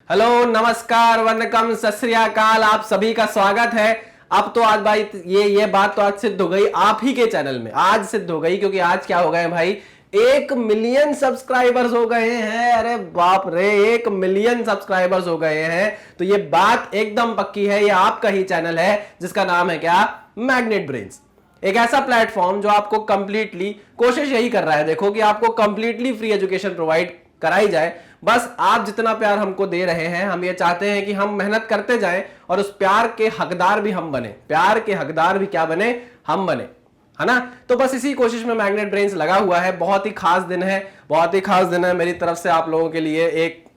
Hello, नमस्कार, वनकम, सत श्री अकाल, आप सभी का स्वागत है। अब तो आज भाई ये बात तो आज सिद्ध हो गई आप ही के चैनल में, आज सिद्ध हो गई, क्योंकि आज क्या हो गए भाई, 1 मिलियन सब्सक्राइबर्स हो गए हैं। अरे बाप रे, 1 मिलियन सब्सक्राइबर्स हो गए हैं। तो ये बात एकदम पक्की है, ये आपका ही चैनल है जिसका नाम है क्या, मैग्नेट ब्रेन्स। एक ऐसा प्लेटफॉर्म जो आपको कंप्लीटली, कोशिश यही कर रहा है देखो कि आपको कंप्लीटली फ्री एजुकेशन प्रोवाइड कराई जाए। बस आप जितना प्यार हमको दे रहे हैं, हम ये चाहते हैं कि हम मेहनत करते जाएं और उस प्यार के हकदार भी हम बने। प्यार के हकदार भी क्या बने, हम बने, है ना। तो बस इसी कोशिश में मैग्नेट ब्रेन्स लगा हुआ है। बहुत ही खास दिन है, बहुत ही खास दिन है मेरी तरफ से आप लोगों के लिए।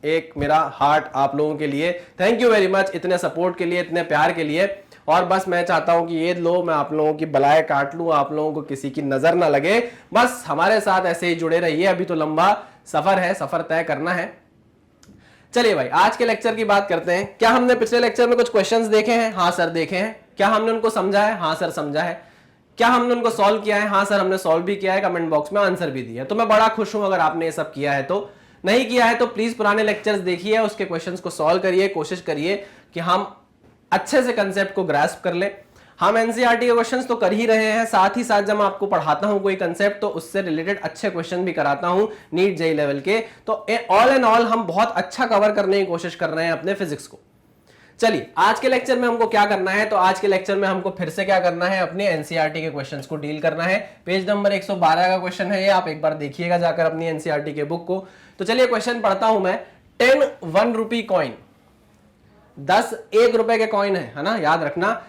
एक मेरा हार्ट आप लोगों के लिए। थैंक यू वेरी मच, इतने सपोर्ट के लिए, इतने प्यार के लिए। और बस मैं चाहता हूं कि ये लो, मैं आप लोगों की बलाएं काट लूं, आप लोगों को किसी की नजर ना लगे। बस हमारे साथ ऐसे ही जुड़े रहिए, अभी तो लंबा सफर है, सफर तय करना है। चलिए भाई, आज के लेक्चर की बात करते हैं। क्या हमने पिछले लेक्चर में कुछ क्वेश्चंस देखे हैं? हाँ सर देखे हैं। क्या हमने उनको समझा है? हाँ सर समझा है। क्या हमने उनको सॉल्व किया है? हाँ सर हमने सॉल्व भी किया है, कमेंट बॉक्स में आंसर भी दिया है। तो मैं बड़ा खुश हूं अगर आपने ये सब किया है। तो नहीं किया है तो प्लीज पुराने लेक्चर्स देखिए, उसके क्वेश्चंस को सॉल्व करिए, कोशिश करिए कि हम अच्छे से कंसेप्ट को ग्रास्प कर ले। हम एनसीईआरटी के क्वेश्चंस तो कर ही रहे हैं, साथ ही साथ जब मैं आपको पढ़ाता हूं कोई कंसेप्ट तो उससे रिलेटेड अच्छे क्वेश्चन भी कराता हूं, नीट जेईई लेवल के। तो ऑल एंड ऑल हम बहुत अच्छा कवर करने की कोशिश कर रहे हैं अपने फिजिक्स को। चलिए आज के लेक्चर में हमको क्या करना है, तो आज के लेक्चर में हमको फिर से क्या करना है, अपने एनसीईआरटी के क्वेश्चंस को डील करना है। पेज नंबर 112 का क्वेश्चन है ये, आप एक बार देखिएगा जाकर अपनी एनसीईआरटी के बुक को। तो चलिए क्वेश्चन पढ़ता हूं मैं। 10 1 रुपी कॉइन, 10 1 रुपए के कॉइन है ना, याद रखना।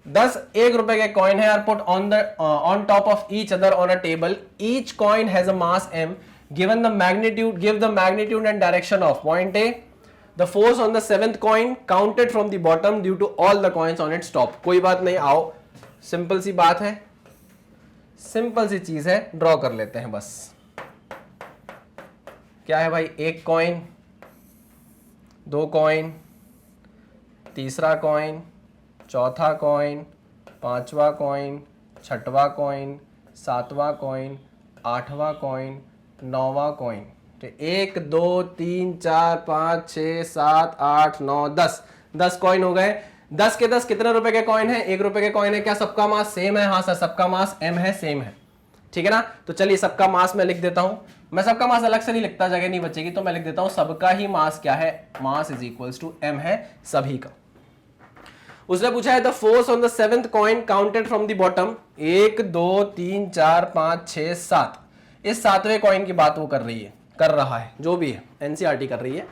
10 1 रुपए के कॉइन है, are put on top of each other on a table. Each coin has a mass m, given the magnitude, give the magnitude and direction of point A, the force on the 7th coin counted from the bottom due to all the coins on its top. कोई बात नहीं, आओ simple सी बात है, simple सी चीज है, draw कर लेते हैं बस। क्या है भाई, 1 कॉइन, 2 कॉइन, तीसरा कॉइन, चौथा कॉइन, 5वां कॉइन, 6वां कॉइन, 7वां कॉइन, 8वां कॉइन, 9वां कॉइन। तो 1 2 3 4 5 6 7 8 9 10 कॉइन हो गए। 10 के 10 कितने रुपए के कॉइन है? 1 रुपए के कॉइन है। क्या सबका मास सेम है? हाँ सर सबका मास m है, सेम है, ठीक है ना। तो चलिए सबका मास मैं लिख देता हूं। मैं सबका मास अलग से नहीं लिखता, जगह नहीं बचेगी, तो मैं लिख देता हूं सबका ही मास क्या है, mass is equals to m है सभी का। उसने पूछा है the force on the 7th coin counted from the bottom. 1 2 3 4 5 6 7, इस 7वें कॉइन की बात वो कर रही है, कर रहा है, जो भी है एनसीईआरटी कर रही है।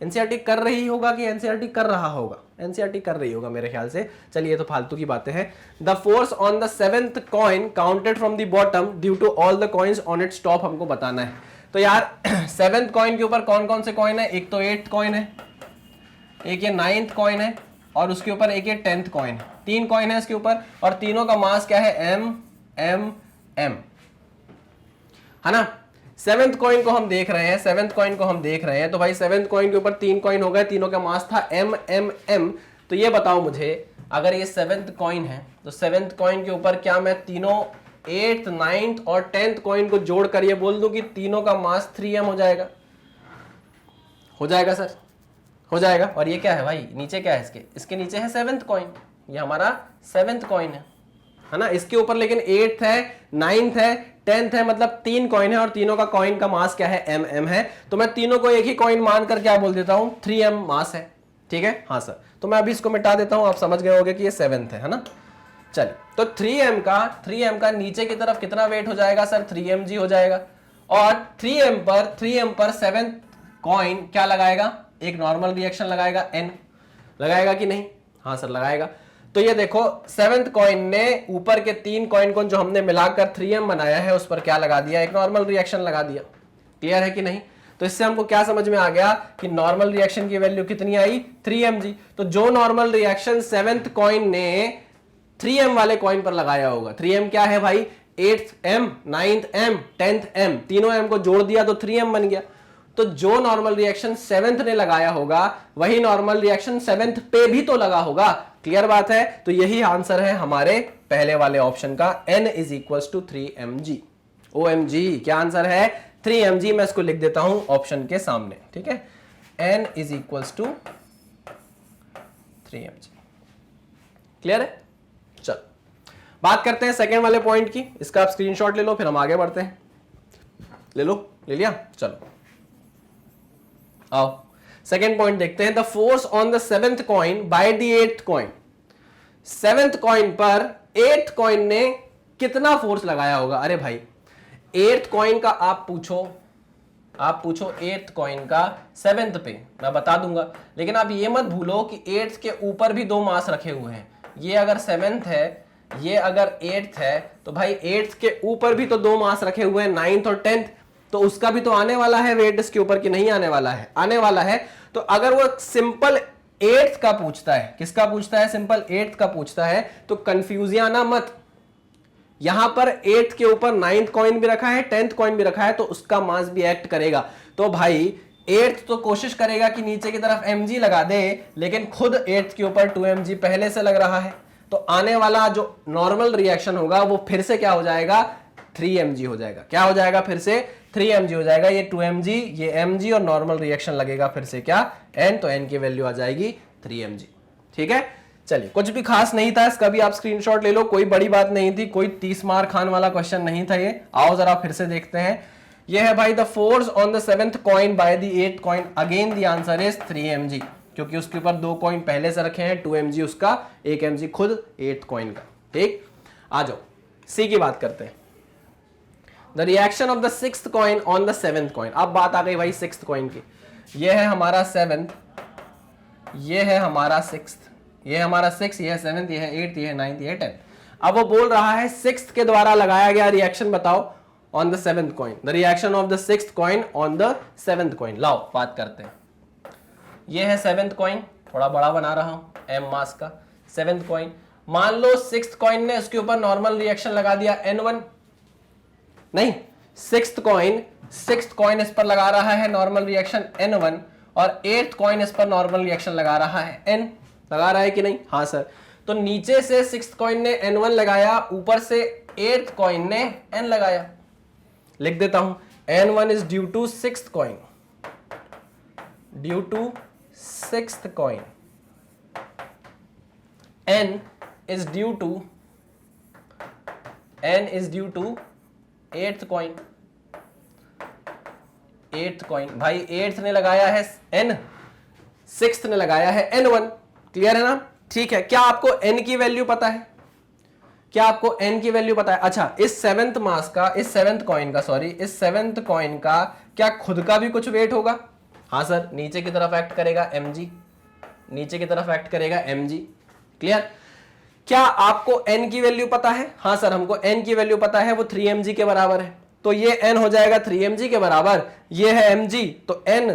एनसीईआरटी कर रही होगा कि एनसीईआरटी कर रहा होगा? एनसीईआरटी कर रही होगा मेरे ख्याल से। चलिए तो फालतू की बातें हैं। The force on the 7th coin counted from the bottom due to all the coins on its top हमको बताना है। तो यार 7th कॉइन के ऊपर कौन कौन से कॉइन है? एक तो 8th कॉइन है, एक ये 9th कॉइन है, और उसके ऊपर एक ये 10th कॉइन है। 3 कॉइन है इसके ऊपर, और तीनों का मास क्या है, m m m, है ना। 7th कॉइन को हम देख रहे हैं, 7th कॉइन को हम देख रहे हैं। तो भाई 7th कॉइन के ऊपर 3 कॉइन हो गए, तीनों का मास था m m m। तो ये बताओ मुझे, अगर ये 7th कॉइन है तो 7th कॉइन के ऊपर क्या मैं तीनों 8th 9th और 10th कॉइन को जोड़कर ये बोल दूं कि तीनों का मास 3m हो जाएगा? हो जाएगा सर, हो जाएगा। और ये क्या है भाई, नीचे क्या है इसके? इसके नीचे है 7th कॉइन, ये हमारा 7th कॉइन है ना। इसके ऊपर लेकिन 8th है, 9th है, 10th है, मतलब 3 कॉइन है, और तीनों का कॉइन का मास क्या है, m m है। तो मैं तीनों को एक ही कॉइन मानकर क्या बोल देता हूं, 3m मास है, ठीक है। हाँ सर, तो मैं अभी इसको मिटा देता हूं, आप समझ गए होंगे कि ये 7th है ना। चलिए, तो 3m का नीचे की तरफ कितना वेट हो जाएगा सर, 3mg हो जाएगा। और 3m पर 7th कॉइन क्या लगाएगा, एक नॉर्मल रिएक्शन लगाएगा, n लगाएगा कि नहीं? हाँ सर लगाएगा। तो ये देखो 7th कॉइन ने ऊपर के 3 कॉइन को जो हमने मिलाकर 3m बनाया है उस पर क्या लगा दिया, एक नॉर्मल रिएक्शन लगा दिया। क्लियर है कि नहीं? तो इससे हमको क्या समझ में आ गया कि नॉर्मल रिएक्शन की वैल्यू कितनी आई, 3mg। तो जो नॉर्मल रिएक्शन 7th कॉइन ने 3m वाले कॉइन पर लगाया होगा, 3m क्या है भाई, 8th m, 9th m, 10th m, तीनों m को जोड़ दिया तो 3m बन गया। तो जो नॉर्मल रिएक्शन 7th ने लगाया होगा वही नॉर्मल रिएक्शन 7th पे भी तो लगा होगा। क्लियर बात है? तो यही आंसर है हमारे पहले वाले ऑप्शन का, n is equals to 3mg। OMG क्या आंसर है, 3mg। मैं इसको लिख देता हूं ऑप्शन के सामने, ठीक है। n is equals to 3mg। Clear है? चल बात करते हैं सेकेंड वाले पॉइंट की। इसका आप स्क्रीनशॉट ले लो, फिर हम आगे बढ़ते हैं। ले लो, ले लिया? चलो आओ सेकेंड पॉइंट देखते हैं। The force on the 7th coin by the 8th coin. 7th coin पर 8th कॉइन ने कितना फोर्स लगाया होगा? अरे भाई 8th कॉइन का आप पूछो 8th कॉइन का 7th पे, मैं बता दूंगा। लेकिन आप ये मत भूलो कि 8th के ऊपर भी 2 मास रखे हुए हैं। ये अगर 7th है, ये अगर 8th है, तो भाई 8th के ऊपर भी तो 2 मास रखे हुए हैं, 9th और 10th। तो उसका भी तो आने वाला है वेट इसके ऊपर, कि नहीं आने वाला है? आने वाला है। तो अगर वो सिंपल 8th का पूछता है, किसका पूछता है? सिंपल 8th का पूछता है, तो कंफ्यूज आना मत। यहां पर 8th के ऊपर 9th कॉइन भी रखा है, 10th कॉइन भी रखा है, तो उसका मास भी एक्ट करेगा। तो भाई 8th तो कोशिश करेगा कि नीचे की तरफ mg लगा दे, लेकिन खुद 8th के ऊपर 2mg पहले से लग रहा है। तो आने वाला जो नॉर्मल रिएक्शन होगा वो फिर से क्या हो जाएगा? 3mg हो जाएगा। क्या हो जाएगा? फिर से 3mg हो जाएगा। ये 2mg, ये mg और नॉर्मल रिएक्शन लगेगा फिर से क्या? n। तो n की वैल्यू आ जाएगी 3mg। ठीक है, चलिए कुछ भी खास नहीं था इसका भी आप स्क्रीनशॉट ले लो, कोई बड़ी बात नहीं थी, कोई 30 मार्क खान वाला क्वेश्चन नहीं था ये। आओ जरा फिर से देखते हैं। ये है भाई the force on the 7th coin by the 8th coin. Again the answer is 3mg, क्योंकि उसके ऊपर 2 कॉइन पहले से रखे हैं, 2mg उसका, 1mg खुद 8th कॉइन का। ठीक, आ जाओ सी की बात करते हैं। The reaction of the 6th coin on the 7th coin. अब बात आ गई भाई 6th कॉइन की। ये है हमारा 7th, ये है हमारा 6th, ये हमारा 6, ये है 7th, ये है 8th, ये है 9th, ये है 10th। अब वो बोल रहा है 6th के द्वारा लगाया गया रिएक्शन बताओ on the 7th coin. The reaction of the 6th coin on the 7th coin. लाओ बात करते हैं। ये है 7th कॉइन, थोड़ा बड़ा बना रहा हूं m मास का। 7th कॉइन, मान लो 6th कॉइन ने उसके ऊपर नॉर्मल रिएक्शन लगा दिया n1, नहीं 6th कॉइन इस पर लगा रहा है नॉर्मल रिएक्शन n1, और 8th कॉइन इस पर नॉर्मल रिएक्शन लगा रहा है n। लगा रहा है कि नहीं? हाँ सर। तो नीचे से 6th कॉइन ने n1 लगाया, ऊपर से 8th कॉइन ने n लगाया। लिख देता हूं, n1 is due to 6th coin, due to 6th coin. n is due to 8th coin. 8th coin भाई 8th ने लगाया है n, 6th ने लगाया है n1। क्लियर है ना? ठीक है, क्या आपको n की वैल्यू पता है? क्या आपको n की वैल्यू पता है? अच्छा, इस 7th मास का, इस 7th कॉइन का, सॉरी इस 7th कॉइन का क्या खुद का भी कुछ वेट होगा? हाँ सर, नीचे की तरफ एक्ट करेगा mg, नीचे की तरफ एक्ट करेगा mg। क्लियर? क्या आपको n की वैल्यू पता है? हाँ सर, हमको n की वैल्यू पता है, वो 3mg के बराबर है। तो ये n हो जाएगा 3mg के बराबर, ये है mg, तो n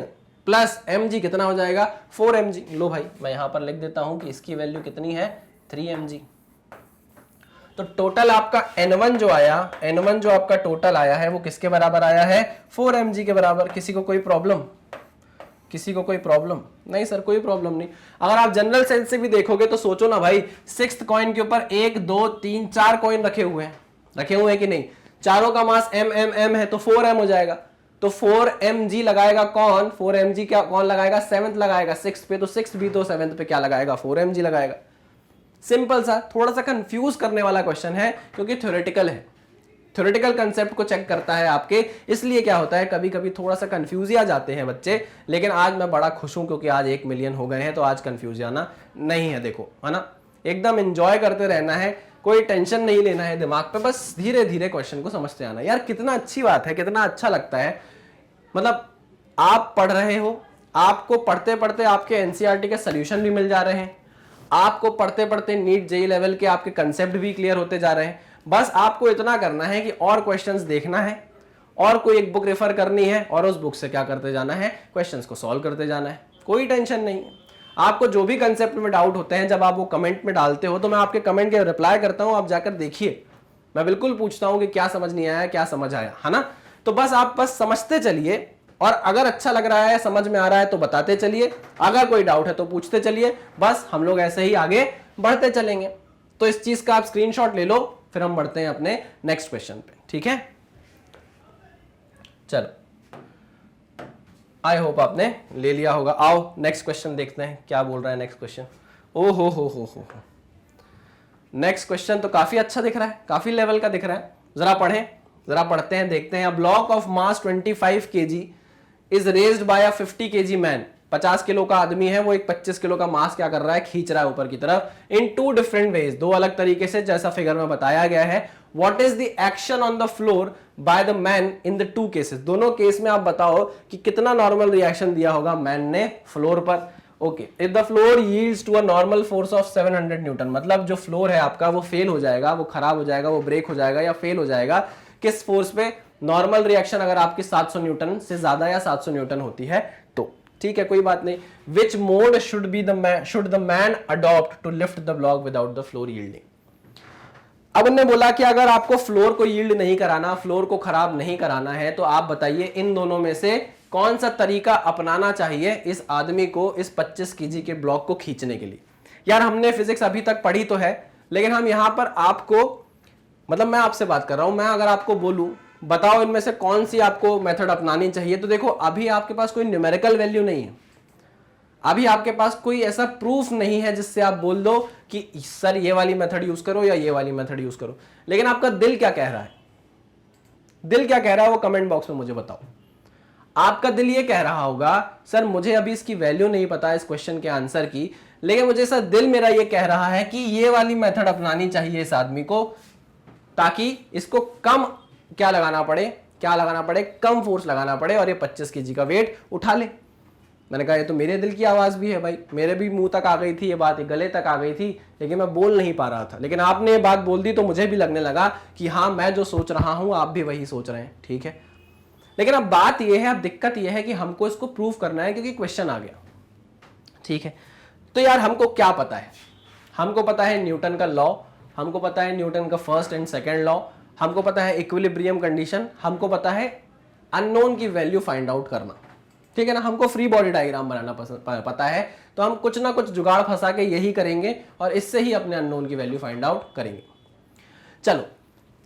प्लस mg कितना हो जाएगा? 4mg। लो भाई मैं यहां पर लिख देता हूं कि इसकी वैल्यू कितनी है? 3mg। तो टोटल आपका n1 जो आया, n1 जो आपका टोटल आया है वो किसके बराबर आया है? 4mg के बराबर। किसी को कोई प्रॉब्लम? किसी को कोई प्रॉब्लम? नहीं सर, कोई प्रॉब्लम नहीं। अगर आप जनरल सेंस से भी देखोगे तो सोचो ना भाई, 6th कॉइन के ऊपर 1 2 3 4 कॉइन रखे हुए हैं कि नहीं? चारों का मास m है, तो 4m हो जाएगा। तो 4mg लगाएगा कौन? 4mg क्या कौन लगाएगा? 7th लगाएगा 6th पे, तो 6th भी तो 7th पे क्या लगाएगा? 4mg लगाएगा। सिंपल सा, थोड़ा सा कंफ्यूज करने वाला क्वेश्चन है क्योंकि थ्योरेटिकल है, थ्योरेटिकल कंसेप्ट को चेक करता है आपके, इसलिए क्या होता है कभी कभी थोड़ा सा कंफ्यूज आ जाते हैं बच्चे। लेकिन आज मैं बड़ा खुश हूं क्योंकि आज 1 मिलियन हो गए हैं, तो आज कंफ्यूज आना नहीं है। देखो है ना, एकदम एंजॉय करते रहना है, कोई टेंशन नहीं लेना है दिमाग पे, बस धीरे धीरे क्वेश्चन को समझते आना। यार कितना अच्छी बात है, कितना अच्छा लगता है। मतलब आप पढ़ रहे हो, आपको पढ़ते पढ़ते आपके एनसीईआरटी के सोल्यूशन भी मिल जा रहे हैं, आपको पढ़ते पढ़ते नीट जेईई लेवल के आपके कंसेप्ट भी क्लियर होते जा रहे हैं। बस आपको इतना करना है कि और क्वेश्चंस देखना है, और कोई एक बुक रेफर करनी है, और उस बुक से क्या करते जाना है? क्वेश्चंस को सॉल्व करते जाना है। कोई टेंशन नहीं है। आपको जो भी कंसेप्ट में डाउट होते हैं, जब आप वो कमेंट में डालते हो तो मैं आपके कमेंट के रिप्लाई करता हूं, आप जाकर देखिए। मैं बिल्कुल पूछता हूं कि क्या समझ नहीं आया, क्या समझ आया, है ना? तो बस आप बस समझते चलिए, और अगर अच्छा लग रहा है, समझ में आ रहा है तो बताते चलिए, अगर कोई डाउट है तो पूछते चलिए। बस हम लोग ऐसे ही आगे बढ़ते चलेंगे। तो इस चीज का आप स्क्रीनशॉट ले लो, फिर हम बढ़ते हैं अपने नेक्स्ट क्वेश्चन पे। ठीक है, चलो आई होप आपने ले लिया होगा। आओ नेक्स्ट क्वेश्चन देखते हैं क्या बोल रहा है नेक्स्ट क्वेश्चन। ओ हो नेक्स्ट क्वेश्चन तो काफी अच्छा दिख रहा है, काफी लेवल का दिख रहा है। जरा पढ़ें, जरा पढ़ते हैं, देखते हैं। A block of mass 25 kg is raised bye a 50 kg man. 50 kilo का आदमी है, वो एक 25 किलो का मास क्या कर रहा है, खींच रहा है ऊपर की तरफ इन 2 डिफरेंट वेज, 2 अलग तरीके से, जैसा फिगर में बताया गया है। What is the action on the floor by the man in the 2 cases. दोनों केस में आप बताओ कि कितना नॉर्मल रिएक्शन दिया होगा मैन ने फ्लोर पर। Okay, if the floor yields to a normal force of 700 newton, मतलब जो फ्लोर है आपका वो फेल हो जाएगा, वो खराब हो जाएगा, वो ब्रेक हो जाएगा या फेल हो जाएगा किस फोर्स पे, नॉर्मल रिएक्शन अगर आपकी 700 न्यूटन से ज्यादा या 700 न्यूटन होती है तो। ठीक है, कोई बात नहीं। Which mode should the man adopt to lift the block without the floor yielding. अब उन्होंने बोला कि अगर आपको फ्लोर को यील्ड नहीं कराना, फ्लोर को खराब नहीं कराना है, तो आप बताइए इन दोनों में से कौन सा तरीका अपनाना चाहिए इस आदमी को इस 25 kg के ब्लॉक को खींचने के लिए। यार हमने फिजिक्स अभी तक पढ़ी तो है, लेकिन हम यहां पर आपको, मतलब मैं आपसे बात कर रहा हूं, मैं अगर आपको बोलूं बताओ इनमें से कौन सी आपको मेथड अपनानी चाहिए, तो देखो अभी आपके पास कोई न्यूमेरिकल वैल्यू नहीं है, अभी आपके पास कोई ऐसा प्रूफ नहीं है जिससे आप बोल दो कि सर ये वाली मेथड यूज करो या ये वाली मेथड यूज करो। लेकिन आपका दिल क्या कह रहा है, दिल क्या कह रहा है वो कमेंट बॉक्स में मुझे बताओ। आपका दिल ये कह रहा होगा सर मुझे अभी इसकी वैल्यू नहीं पता इस क्वेश्चन के आंसर की, लेकिन मुझे सर दिल मेरा ये कह रहा है कि ये वाली मेथड अपनानी चाहिए इस आदमी को, ताकि इसको कम क्या लगाना पड़े, कम फोर्स लगाना पड़े और ये 25 kg का वेट उठा ले। मैंने कहा ये तो मेरे दिल की आवाज भी है भाई, मेरे भी मुंह तक आ गई थी ये बात, गले तक आ गई थी, लेकिन मैं बोल नहीं पा रहा था। लेकिन आपने ये बात बोल दी तो मुझे भी लगने लगा कि हाँ मैं जो सोच रहा हूं आप भी वही सोच रहे हैं। ठीक है, लेकिन अब बात यह है, अब दिक्कत यह है कि हमको इसको प्रूव करना है क्योंकि क्वेश्चन आ गया। ठीक है, तो यार हमको क्या पता है, हमको पता है न्यूटन का लॉ, हमको पता है न्यूटन का फर्स्ट एंड सेकेंड लॉ, हमको पता है इक्विलिब्रियम कंडीशन, हमको पता है अननोन की वैल्यू फाइंड आउट करना। ठीक है ना, हमको फ्री बॉडी डायग्राम बनाना पता है, तो हम कुछ ना कुछ जुगाड़ फंसा के यही करेंगे और इससे ही अपने अननोन की वैल्यू फाइंड आउट करेंगे। चलो,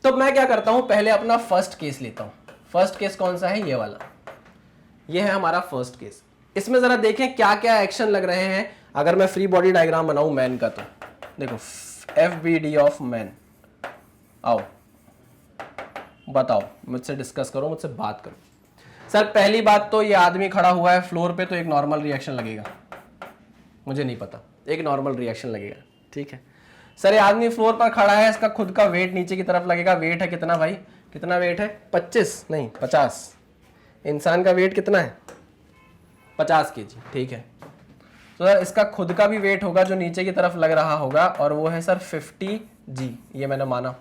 तो मैं क्या करता हूं, पहले अपना फर्स्ट केस लेता हूं। फर्स्ट केस कौन सा है, ये वाला, ये है हमारा फर्स्ट केस। इसमें जरा देखें क्या क्या एक्शन लग रहे हैं अगर मैं फ्री बॉडी डायग्राम बनाऊं मैन का। तो देखो FBD ऑफ मैन, आओ बताओ, मुझसे डिस्कस करो, मुझसे बात करो। सर पहली बात तो ये आदमी खड़ा हुआ है फ्लोर पे, तो एक नॉर्मल रिएक्शन लगेगा, मुझे नहीं पता, एक नॉर्मल रिएक्शन लगेगा। ठीक है सर, ये आदमी फ्लोर पर खड़ा है, इसका खुद का वेट नीचे की तरफ लगेगा। वेट है कितना भाई, कितना वेट है, 25 नहीं 50। इंसान का वेट कितना है, 50 kg। ठीक है, तो सर इसका खुद का भी वेट होगा जो नीचे की तरफ लग रहा होगा, और वो है सर 50g, ये मैंने माना।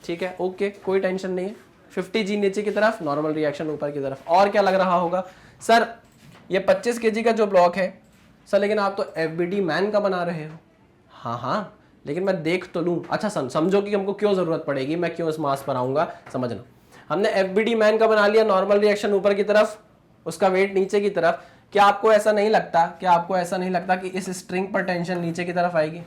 ठीक है, ओके, कोई टेंशन नहीं है। 50g नीचे की तरफ, नॉर्मल रिएक्शन ऊपर की तरफ। और क्या लग रहा होगा सर, ये 25 kg का जो ब्लॉक है सर, लेकिन आप तो FBD मैन का बना रहे हो। हाँ, लेकिन मैं देख तो लूँ। अच्छा समझो कि हमको क्यों जरूरत पड़ेगी, मैं क्यों इस मास पर आऊंगा, समझना। हमने FBD मैन का बना लिया, नॉर्मल रिएक्शन ऊपर की तरफ, उसका वेट नीचे की तरफ। क्या आपको ऐसा नहीं लगता कि इस स्ट्रिंग पर टेंशन नीचे की तरफ आएगी?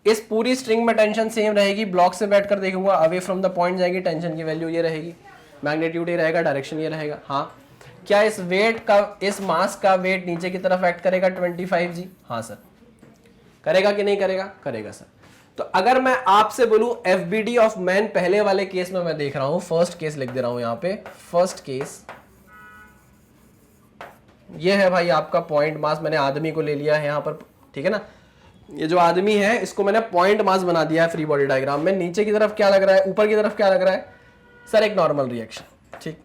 इस पूरी स्ट्रिंग में टेंशन सेम रहेगी। ब्लॉक से बैठकर देखूंगा, अवे फ्रॉम द पॉइंट जाएगी, टेंशन की वैल्यू ये रहेगी, मैग्नीट्यूड ये रहेगा, डायरेक्शन ये रहेगा। हाँ, क्या इस वेट का, इस मास का वेट नीचे की तरफ एक्ट करेगा 25g? हाँ सर, करेगा कि नहीं करेगा? करेगा सर। तो अगर मैं आपसे बोलूं FBD ऑफ मैन, पहले वाले केस में मैं देख रहा हूं, फर्स्ट केस लिख दे रहा हूं यहां पे, फर्स्ट केस ये है भाई आपका पॉइंट मास, मैंने आदमी को ले लिया है यहां पर। ठीक है ना, ये जो आदमी है इसको मैंने पॉइंट मास बना दिया है फ्री बॉडी डायग्राम में। नीचे की तरफ क्या लग रहा है, ऊपर की तरफ क्या लग रहा है सर, एक नॉर्मल रिएक्शन। ठीक,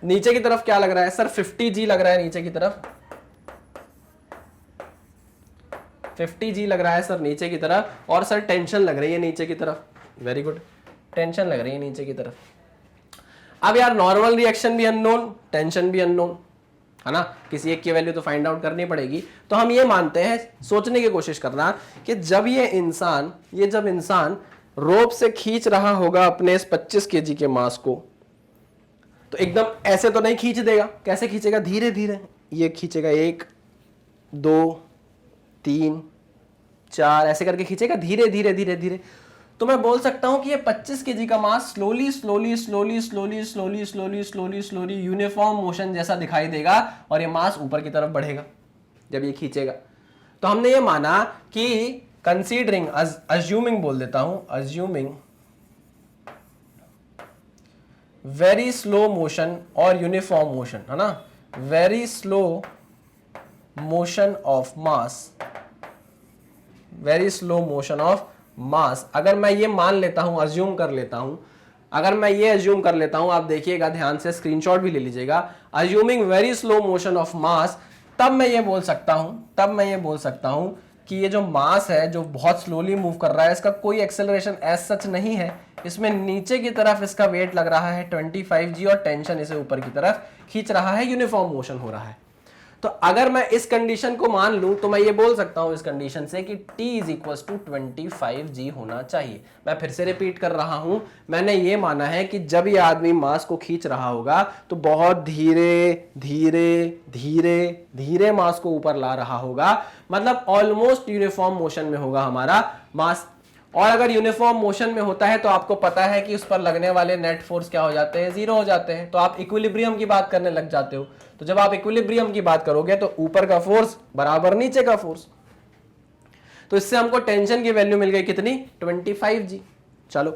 नीचे की तरफ क्या लग रहा है सर, 50g लग रहा है नीचे की तरफ, 50g लग रहा है सर नीचे की तरफ, और सर टेंशन लग रही है नीचे की तरफ। वेरी गुड, टेंशन लग रही है नीचे की तरफ। अब यार नॉर्मल रिएक्शन भी अननोन, टेंशन भी अननोन है ना, किसी एक की वैल्यू तो फाइंड आउट करनी पड़ेगी। तो हम ये मानते हैं, सोचने की कोशिश करना कि जब जब इंसान रोप से खींच रहा होगा अपने इस 25 kg के मास को, तो एकदम ऐसे तो नहीं खींच देगा। कैसे खींचेगा, धीरे धीरे ये खींचेगा, 1 2 3 4 ऐसे करके खींचेगा, धीरे धीरे धीरे धीरे। तो मैं बोल सकता हूं कि ये 25 केजी का mass slowly slowly slowly slowly slowly slowly slowly slowly uniform motion जैसा दिखाई देगा और ये मास ऊपर की तरफ बढ़ेगा जब ये खींचेगा। तो हमने ये माना कि कंसीडरिंग, अज्यूमिंग बोल देता हूं, अज्यूमिंग वेरी स्लो मोशन और यूनिफॉर्म मोशन, है ना, very slow motion of mass, very slow motion of mass, अगर मैं ये मान लेता हूं, अज्यूम कर लेता हूं, अगर मैं ये अज्यूम कर लेता हूं, आप देखिएगा ध्यान से, स्क्रीनशॉट भी ले लीजिएगा, assuming very slow motion of mass, तब मैं ये बोल सकता हूं कि ये जो मास है जो बहुत स्लोली मूव कर रहा है, इसका कोई एक्सेलरेशन एज सच नहीं है, इसमें नीचे की तरफ इसका वेट लग रहा है 25g और टेंशन इसे ऊपर की तरफ खींच रहा है, यूनिफॉर्म मोशन हो रहा है। तो अगर मैं इस कंडीशन को मान लूं तो मैं ये बोल सकता हूं इस कंडीशन से कि T is equal to 25g होना चाहिए। मैं फिर से रिपीट कर रहा हूं, मैंने ये माना है कि जब ये आदमी मास को खींच रहा होगा तो बहुत धीरे धीरे धीरे धीरे मास को ऊपर ला रहा होगा, मतलब ऑलमोस्ट यूनिफॉर्म मोशन में होगा हमारा मास। और अगर यूनिफॉर्म मोशन में होता है तो आपको पता है कि उस पर लगने वाले नेट फोर्स क्या हो जाते हैं, जीरो हो जाते हैं। तो आप इक्विलिब्रियम की बात करने लग जाते हो। तो जब आप इक्विलिब्रियम की बात करोगे तो ऊपर का फोर्स बराबर नीचे का फोर्स। तो इससे हमको टेंशन की वैल्यू मिल गई कितनी, 25g। चलो,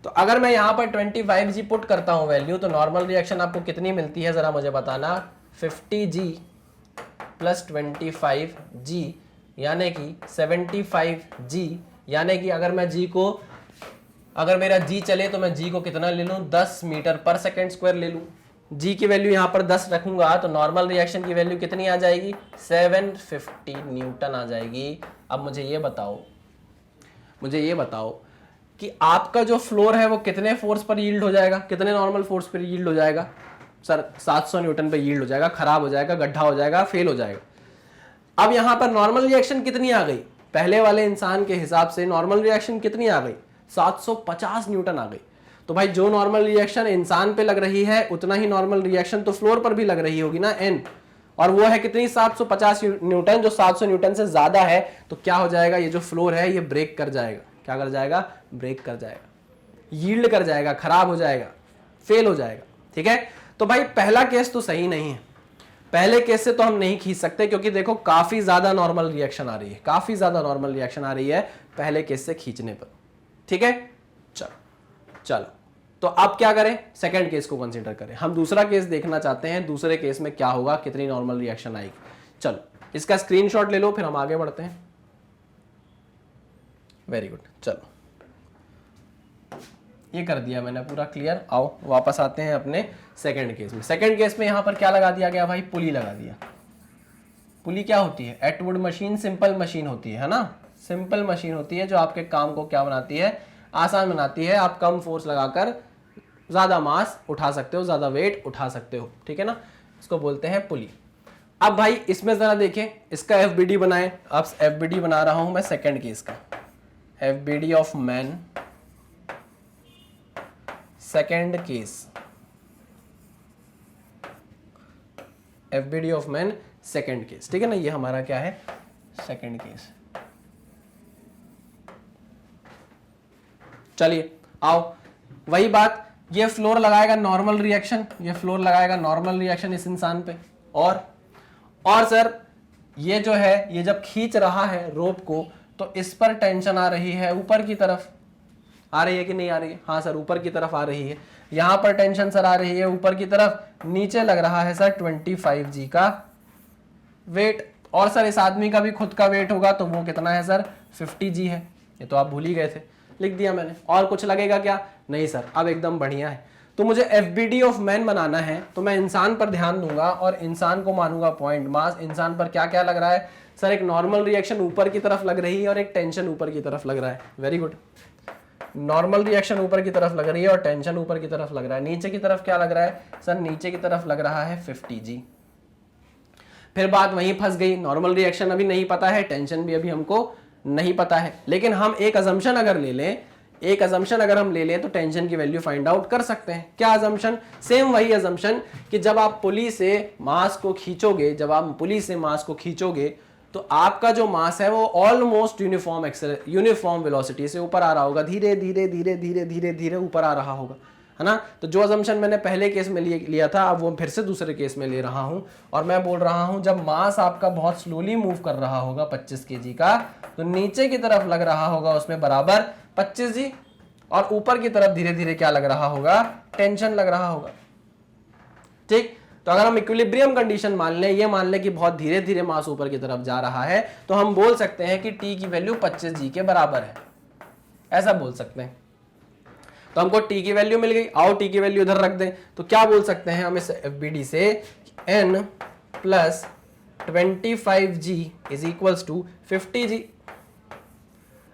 तो अगर मैं यहां पर 25g पुट करता हूं वैल्यू, तो नॉर्मल रिएक्शन आपको कितनी मिलती है जरा मुझे बताना, 50g प्लस 25g यानी कि 75g, यानी कि अगर मैं g को, अगर मेरा g चले तो मैं g को कितना ले लूं, 10 मीटर पर सेकेंड स्क्वायर ले लूं। g की वैल्यू यहां पर 10 रखूंगा तो नॉर्मल रिएक्शन की वैल्यू कितनी आ जाएगी, 750 न्यूटन आ जाएगी। अब मुझे ये बताओ कि आपका जो फ्लोर है वो कितने फोर्स पर यील्ड हो जाएगा, कितने नॉर्मल फोर्स पर यील्ड हो जाएगा सर, 700 न्यूटन पर यील्ड हो जाएगा, खराब हो जाएगा, गड्ढा हो जाएगा, फेल हो जाएगा। अब यहां पर नॉर्मल रिएक्शन कितनी आ गई, पहले वाले इंसान के हिसाब से नॉर्मल रिएक्शन कितनी आ गई, 750 न्यूटन आ गई। तो भाई जो नॉर्मल रिएक्शन इंसान पे लग रही है उतना ही नॉर्मल रिएक्शन तो फ्लोर पर भी लग रही होगी ना, n, और वो है कितनी, 750 न्यूटन, जो 700 न्यूटन से ज्यादा है। तो क्या हो जाएगा, ये जो फ्लोर है ये ब्रेक कर जाएगा, क्या कर जाएगा, ब्रेक कर जाएगा, यील्ड कर जाएगा, खराब हो जाएगा, फेल हो जाएगा। ठीक है, तो भाई पहला केस तो सही नहीं है, पहले केस से तो हम नहीं खींच सकते, क्योंकि देखो काफी ज्यादा नॉर्मल रिएक्शन आ रही है, काफी ज्यादा नॉर्मल रिएक्शन आ रही है पहले केस से खींचने पर। ठीक है, चलो तो अब क्या करें, सेकंड केस को कंसीडर करें। हम दूसरा केस देखना चाहते हैं, दूसरे केस में क्या होगा, कितनी नॉर्मल रिएक्शन आएगी। चलो इसका स्क्रीनशॉट ले लो, फिर हम आगे बढ़ते हैं। वेरी गुड, चलो ये कर दिया मैंने पूरा क्लियर। आओ वापस आते हैं अपने सेकंड केस में। सेकंड केस में यहां पर क्या लगा दिया गया भाई, पुली लगा दिया। पुली क्या होती है, एटवुड मशीन सिंपल मशीन होती है ना, सिंपल मशीन होती है जो आपके काम को क्या बनाती है, आसान बनाती है। आप कम फोर्स लगाकर ज्यादा मास उठा सकते हो, ज्यादा वेट उठा सकते हो। ठीक है ना, इसको बोलते हैं पुली। अब भाई इसमें जरा देखें, इसका एफबीडी बनाएं। अब एफबीडी बना रहा हूं मैं सेकंड केस का, FBD of man second case, FBD of man second case. ठीक है ना, ये हमारा क्या है, सेकंड केस। चलिए आओ, वही बात, ये फ्लोर लगाएगा नॉर्मल रिएक्शन, ये फ्लोर लगाएगा नॉर्मल रिएक्शन इस इंसान पे। और सर ये जो है, ये जब खींच रहा है रोप को तो इस पर टेंशन आ रही है, ऊपर की तरफ आ रही है कि नहीं आ रही है, हाँ सर ऊपर की तरफ आ रही है। यहां पर टेंशन सर आ रही है ऊपर की तरफ, नीचे लग रहा है सर 25g का वेट, और सर इस आदमी का भी खुद का वेट होगा तो वो कितना है सर, 50g है। ये तो आप भूल ही गए थे, लिख दिया मैंने। और कुछ लगेगा क्या, नहीं सर, अब एकदम बढ़िया है। तो मुझे एफबीडी ऑफ मैन बनाना है तो मैं इंसान पर ध्यान दूंगा और इंसान को मानूंगा पॉइंट मास। इंसान पर क्या क्या लग रहा है सर, एक नॉर्मल रिएक्शन ऊपर की तरफ लग रही है और एक टेंशन ऊपर की तरफ लग रहा है। वेरी गुड, नॉर्मल रिएक्शन ऊपर की तरफ लग रही है और टेंशन ऊपर की तरफ लग रहा है। नीचे की तरफ क्या लग रहा है सर, नीचे की तरफ लग रहा है 50g। फिर बात वहीं फंस गई, नॉर्मल रिएक्शन अभी नहीं पता है, टेंशन भी अभी हमको नहीं पता है, लेकिन हम एक अजम्पशन अगर ले लें, एक अजम्पशन अगर हम ले लें तो टेंशन की वैल्यू फाइंड आउट कर सकते हैं। क्या अजम्पशन, सेम वही अजम्पशन कि जब आप पुली से मास को खींचोगे, जब आप पुली से मास को खींचोगे तो आपका जो मास है वो ऑलमोस्ट यूनिफॉर्म वेलोसिटी से ऊपर आ रहा होगा, धीरे धीरे धीरे धीरे धीरे धीरे ऊपर आ रहा होगा, है ना। तो जो अजम्पशन मैंने पहले केस में लिया था, अब वो फिर से दूसरे केस में ले रहा हूं, और मैं बोल रहा हूं जब मास आपका बहुत स्लोली मूव कर रहा होगा 25 kg का, तो नीचे की तरफ लग रहा होगा उसमें बराबर 25 G, और ऊपर की तरफ धीरे धीरे क्या लग रहा होगा, टेंशन लग रहा होगा। ठीक, तो अगर हम इक्विलिब्रियम कंडीशन मान लें, ये मान लें कि बहुत धीरे धीरे मास ऊपर की तरफ जा रहा है, तो हम बोल सकते हैं कि T की वैल्यू 25 G के बराबर है, ऐसा बोल सकते हैं। तो हमको T की वैल्यू मिल गई, आओ T की वैल्यू इधर रख दें, तो क्या बोल सकते हैं हम इस FBD से, N plus 25G is equals to 50G।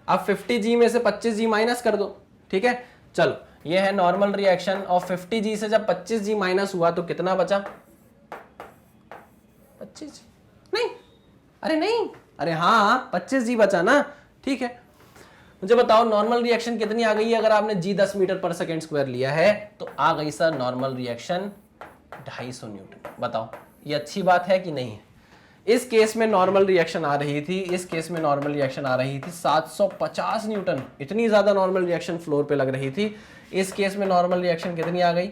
अब 50G में से 25G माइनस कर दो, ठीक है। चलो, ये है नॉर्मल रिएक्शन, और 50G से जब 25G माइनस हुआ तो कितना बचा, 25G नहीं, अरे नहीं, अरे हाँ 25G बचा ना, ठीक है। मुझे बताओ नॉर्मल रिएक्शन कितनी आ गई है, अगर आपने G 10 metre per second square लिया है तो आ गई सर नॉर्मल रिएक्शन 250 न्यूटन। बताओ ये अच्छी बात है कि नहीं है। इस केस में नॉर्मल रिएक्शन आ रही थी, इस केस में नॉर्मल रिएक्शन आ रही थी 750 न्यूटन, इतनी ज्यादा नॉर्मल रिएक्शन फ्लोर पे लग रही थी। इस केस में नॉर्मल रिएक्शन कितनी आ गई,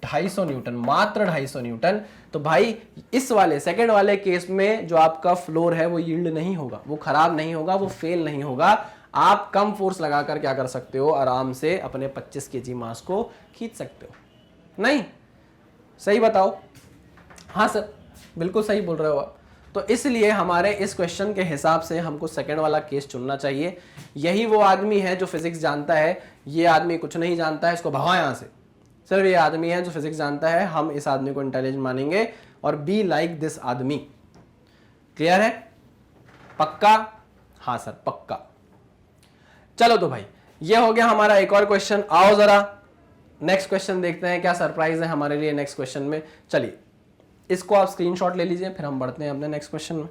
250 न्यूटन, मात्र 250 न्यूटन। तो भाई इस वाले सेकंड वाले केस में जो आपका फ्लोर है वो यील्ड नहीं होगा, वो खराब नहीं होगा, वो फेल नहीं होगा। आप कम फोर्स लगाकर क्या कर सकते हो, आराम से अपने 25 kg मास को खींच सकते हो। नहीं सही बताओ, हाँ सर बिल्कुल सही बोल रहे हो आप। तो इसलिए हमारे इस क्वेश्चन के हिसाब से हमको सेकंड वाला केस चुनना चाहिए। यही वो आदमी है जो फिजिक्स जानता है, ये आदमी कुछ नहीं जानता है, इसको भगाओ यहाँ से। सिर्फ ये आदमी है जो फिजिक्स जानता है, हम इस आदमी को इंटेलिजेंट मानेंगे और बी लाइक दिस आदमी। क्लियर है, पक्का, हाँ सर पक्का। चलो तो भाई ये हो गया हमारा एक और क्वेश्चन। आओ जरा नेक्स्ट क्वेश्चन देखते हैं, क्या सरप्राइज है हमारे लिए नेक्स्ट क्वेश्चन में। चलिए इसको आप स्क्रीनशॉट ले लीजिए, फिर हम बढ़ते हैं अपने नेक्स्ट क्वेश्चन में।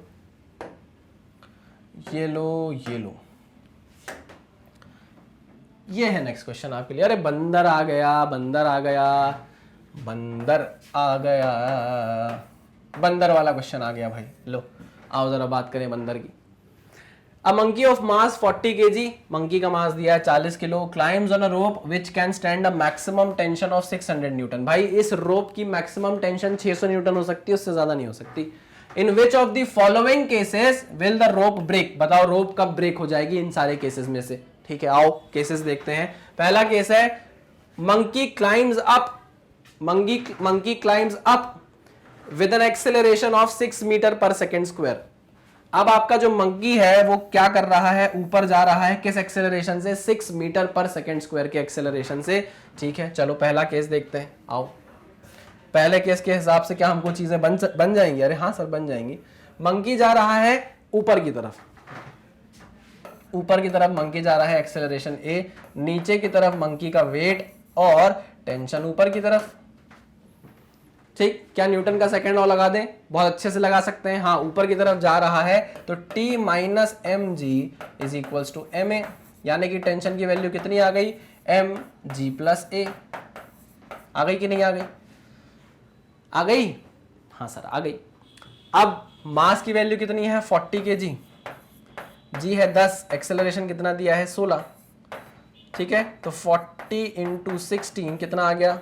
ये लो, ये लो, ये है नेक्स्ट क्वेश्चन आपके लिए। अरे बंदर आ गया, बंदर आ गया, बंदर आ गया, बंदर वाला क्वेश्चन आ गया भाई। लो आओ जरा बात करें बंदर की। A monkey of mass 40 kg, monkey का मास दिया है 40 kilo, climbs on a rope which can stand a maximum tension of 600 Newton. भाई इस रोप की मैक्सिमम टेंशन 600 न्यूटन हो सकती है, उससे ज्यादा नहीं हो सकती। In which of the following cases will the rope break? बताओ रोप कब ब्रेक हो जाएगी इन सारे केसेस में से। ठीक है आओ केसेस देखते हैं। पहला केस है monkey climbs up, monkey climbs up with an acceleration of 6 metre per second square. अब आपका जो मंकी है वो क्या कर रहा है, ऊपर जा रहा है, किस एक्सेलरेशन से, 6 मीटर पर सेकेंड स्क्वायर के एक्सेलरेशन से। ठीक है चलो पहला केस देखते हैं। आओ पहले केस के हिसाब से क्या हमको चीजें बन जाएंगी। अरे हाँ सर बन जाएंगी। मंकी जा रहा है ऊपर की तरफ, ऊपर की तरफ मंकी जा रहा है, एक्सेलरेशन ए। नीचे की तरफ मंकी का वेट और टेंशन ऊपर की तरफ। ठीक, क्या न्यूटन का सेकंड लॉ लगा दें, बहुत अच्छे से लगा सकते हैं। हाँ ऊपर की तरफ जा रहा है तो T minus M G is equals to M A, यानी कि टेंशन की वैल्यू कितनी आ गई, एम जी प्लस ए। आ गई कि नहीं आ गई, आ गई, हाँ सर आ गई। अब मास की वैल्यू कितनी है 40 kg, जी है 10, एक्सेलरेशन कितना दिया है 16। ठीक है तो 40 इंटू 16 कितना आ गया,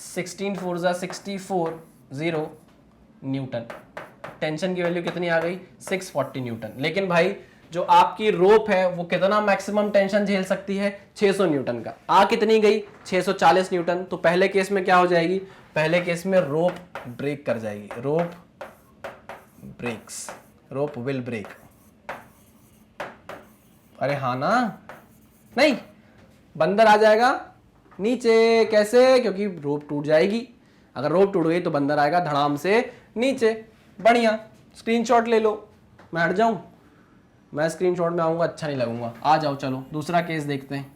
16 4 जा 64 0 न्यूटन। टेंशन की वैल्यू कितनी आ गई 640 न्यूटन। लेकिन भाई जो आपकी रोप है वो कितना मैक्सिमम टेंशन झेल सकती है, 600 न्यूटन का। आ कितनी गई 640 न्यूटन। तो पहले केस में क्या हो जाएगी, पहले केस में रोप ब्रेक कर जाएगी, रोप ब्रेक्स, रोप विल ब्रेक। अरे हाँ ना, नहीं बंदर आ जाएगा नीचे। कैसे, क्योंकि रोप टूट जाएगी। अगर रोप टूट गई तो बंदर आएगा धड़ाम से नीचे। बढ़िया, स्क्रीनशॉट ले लो। मैं हट जाऊं, मैं स्क्रीनशॉट में आऊंगा अच्छा नहीं लगूंगा। आ जाओ चलो दूसरा केस देखते हैं।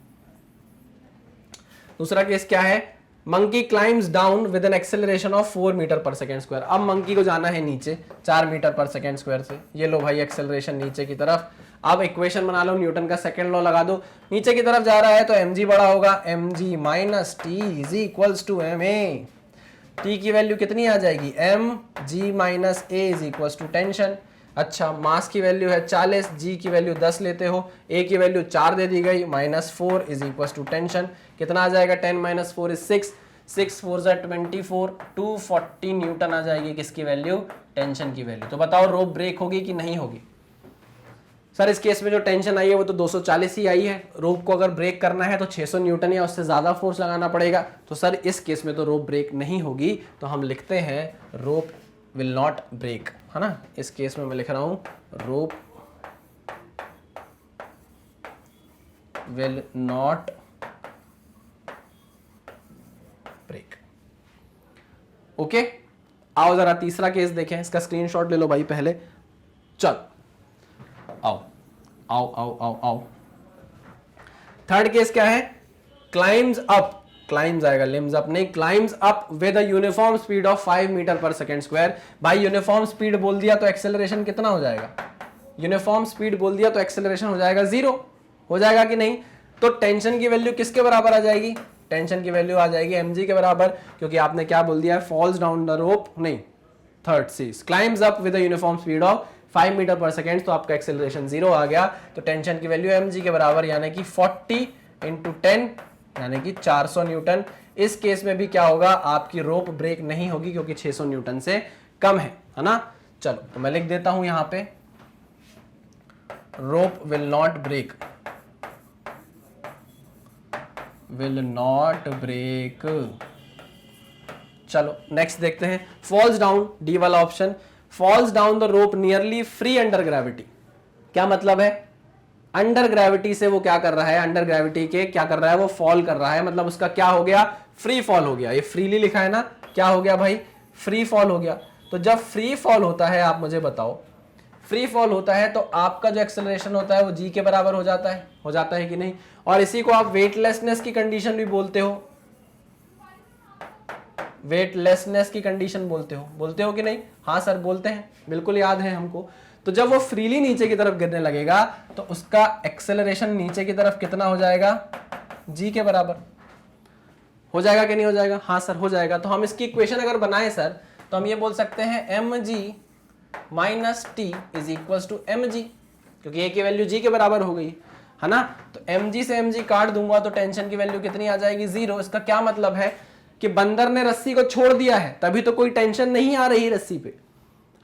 दूसरा केस क्या है, monkey climbs down with an acceleration of 4 metre per second square. अब मंकी को जाना है नीचे 4 मीटर पर सेकेंड स्क्वायर से। ये लो भाई एक्सेलरेशन नीचे की तरफ। अब इक्वेशन बना लो, न्यूटन का सेकंड लॉ लगा दो। नीचे की तरफ जा रहा है तो mg बड़ा होगा, mg minus T is equals to M A. T की वैल्यू कितनी आ जाएगी, mg minus A is equals to tension. अच्छा, मास की वैल्यू है 40, जी की वैल्यू 10 लेते हो, ए की वैल्यू 4 दे दी गई, -4 इज इक्वल टू टेंशन। कितना आ जाएगा? 10 - 4 इज 6, 6 4 ज़ा 24, 240 न्यूटन आ जाएगी किसकी वैल्यू? टेंशन की वैल्यू। तो बताओ रोप ब्रेक होगी कि नहीं होगी? सर इस केस में जो टेंशन आई है वो तो 240 ही आई है, रोप को अगर ब्रेक करना है तो 600 न्यूटन या उससे ज्यादा फोर्स लगाना पड़ेगा। तो सर इस केस में तो रोप ब्रेक नहीं होगी, तो हम लिखते हैं रोप विल नॉट ब्रेक, है ना। इस केस में मैं लिख रहा हूं रोप विल नॉट ब्रेक। ओके, आओ जरा तीसरा केस देखें, इसका स्क्रीनशॉट ले लो भाई पहले। चल आओ आओ आओ आओ आओ। थर्ड केस क्या है? क्लाइम्स अप, क्लाइम्स आएगा, लिम्स अप नहीं, climbs up with a uniform speed of 5 metre per second square. भाई यूनिफॉर्म स्पीड बोल दिया तो एक्सेलरेशन कितना हो जाएगा? यूनिफॉर्म स्पीड बोल दिया तो एक्सेलरेशन हो जाएगा 0, हो जाएगा कि नहीं? तो टेंशन की वैल्यू किसके बराबर आ जाएगी? टेंशन की वैल्यू आ जाएगी mg के बराबर, क्योंकि आपने क्या बोल दिया है? फॉल्स डाउन द रोप, नहीं, third case climbs up with a uniform speed of 5 metre per second, तो आपका एक्सेलरेशन 0 आ गया। तो टेंशन की वैल्यू mg के बराबर यानी कि 40 × 10 यानी कि 400 न्यूटन। इस केस में भी क्या होगा? आपकी रोप ब्रेक नहीं होगी क्योंकि 600 न्यूटन से कम है ना। चलो तो मैं लिख देता हूं यहां पे rope will not break, will not break. चलो नेक्स्ट देखते हैं, फॉल्स डाउन, डी वाला option, falls down the rope nearly free under gravity. क्या मतलब है? अंडर ग्रेविटी से वो क्या कर रहा है? अंडर ग्रेविटी के क्या कर रहा है? वो फॉल कर रहा है, मतलब उसका क्या हो गया? फ्री फॉल हो गया। ये फ्रीली लिखा है ना, क्या हो गया भाई? फ्री फॉल हो गया। तो जब फ्री फॉल होता है, आप मुझे बताओ, फ्री फॉल होता है तो आपका जो एक्सेलरेशन होता है वो जी के बराबर हो जाता है कि नहीं? और इसी को आप वेटलेसनेस की कंडीशन भी बोलते हो, वेटलेसनेस की कंडीशन बोलते हो कि नहीं? हाँ सर बोलते हैं, बिल्कुल याद है हमको। तो जब वो फ्रीली नीचे की तरफ गिरने लगेगा तो उसका एक्सेलरेशन नीचे की तरफ कितना हो जाएगा? जी के बराबर हो जाएगा कि नहीं हो जाएगा? हाँ सर हो जाएगा। तो हम इसकी इक्वेशन अगर बनाए सर, तो हम ये बोल सकते हैं mg - t is equal to mg, क्योंकि a की वैल्यू g के बराबर हो गई, है ना। तो mg से mg काट दूंगा तो टेंशन की वैल्यू कितनी आ जाएगी? 0। इसका क्या मतलब है कि बंदर ने रस्सी को छोड़ दिया है, तभी तो कोई टेंशन नहीं आ रही रस्सी पे,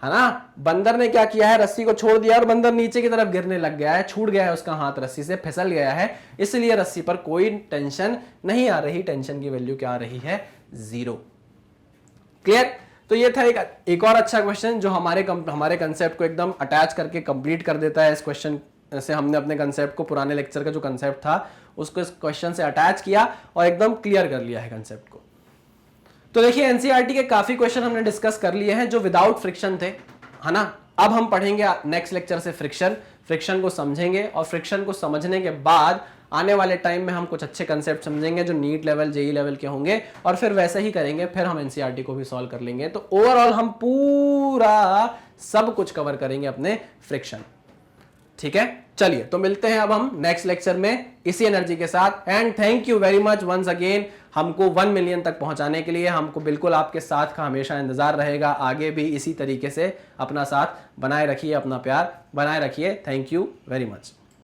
है ना। बंदर ने क्या किया है? रस्सी को छोड़ दिया और बंदर नीचे की तरफ गिरने लग गया है, छूट गया है उसका हाथ, रस्सी से फिसल गया है, इसलिए रस्सी पर कोई टेंशन नहीं आ रही। टेंशन की वैल्यू क्या आ रही है? 0। क्लियर? तो ये था एक और अच्छा क्वेश्चन जो हमारे कंसेप्ट को एकदम अटैच करके कंप्लीट कर देता है। इस क्वेश्चन से हमने अपने कंसेप्ट को, पुराने लेक्चर का जो कंसेप्ट था उसको इस क्वेश्चन से अटैच किया और एकदम क्लियर कर लिया है कंसेप्ट को। तो देखिए एनसीईआरटी के काफी क्वेश्चन हमने डिस्कस कर लिए हैं जो विदाउट फ्रिक्शन थे, है ना। अब हम पढ़ेंगे नेक्स्ट लेक्चर से फ्रिक्शन को समझेंगे, और फ्रिक्शन को समझने के बाद आने वाले टाइम में हम कुछ अच्छे कंसेप्ट समझेंगे जो नीट लेवल, जेई लेवल के होंगे, और फिर वैसे ही करेंगे, फिर हम एनसीईआरटी को भी सॉल्व कर लेंगे। तो ओवरऑल हम पूरा सब कुछ कवर करेंगे अपने फ्रिक्शन। ठीक है, चलिए तो मिलते हैं अब हम नेक्स्ट लेक्चर में इसी एनर्जी के साथ। And thank you very much once again, हमको 1 मिलियन तक पहुंचाने के लिए। हमको बिल्कुल आपके साथ का हमेशा इंतजार रहेगा, आगे भी इसी तरीके से अपना साथ बनाए रखिए, अपना प्यार बनाए रखिए। Thank you very much.